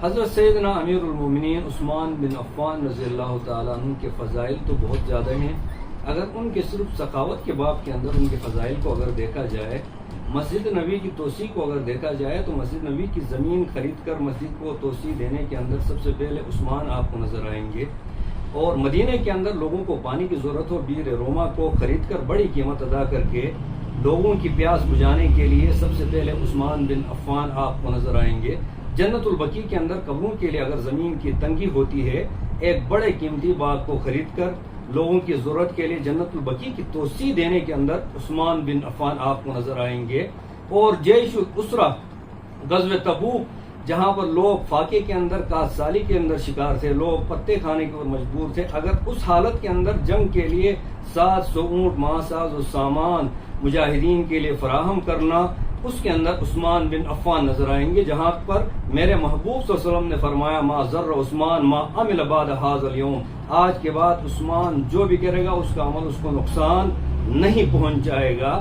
حضرت سیدنا امیر المومنین عثمان بن عفان رضی اللہ تعالیٰ عنہ کے فضائل تو بہت زیادہ ہیں. اگر ان کے صرف سخاوت کے باب کے اندر ان کے فضائل کو اگر دیکھا جائے، مسجد نبی کی توسیع کو اگر دیکھا جائے تو مسجد نبی کی زمین خرید کر مسجد کو توسیع دینے کے اندر سب سے پہلے عثمان آپ کو نظر آئیں گے. اور مدینے کے اندر لوگوں کو پانی کی ضرورت ہو، بیر روما کو خرید کر بڑی قیمت ادا کر کے لوگوں کی پیاس بجھانے کے لیے سب سے پہلے عثمان بن عفان آپ کو نظر آئیں گے. جنت البقیع کے اندر قبروں کے لیے اگر زمین کی تنگی ہوتی ہے، ایک بڑے قیمتی باغ کو خرید کر لوگوں کی ضرورت کے لیے جنت البقیع کی توسیع دینے کے اندر عثمان بن عفان آپ کو نظر آئیں گے. اور جیش الاسرہ، غزوہ تبوک، جہاں پر لوگ فاقے کے اندر، کاج سالی کے اندر شکار تھے، لوگ پتے کھانے کے مجبور تھے، اگر اس حالت کے اندر جنگ کے لیے 700 اونٹ، ماساز و سامان مجاہدین کے لیے فراہم کرنا، اس کے اندر عثمان بن عفان نظر آئیں گے. جہاں پر میرے محبوب صلی اللہ علیہ وسلم نے فرمایا ما ضر عثمان ما عمل بعد هذا اليوم، آج کے بعد عثمان جو بھی کرے گا اس کا عمل اس کو نقصان نہیں پہنچائے گا.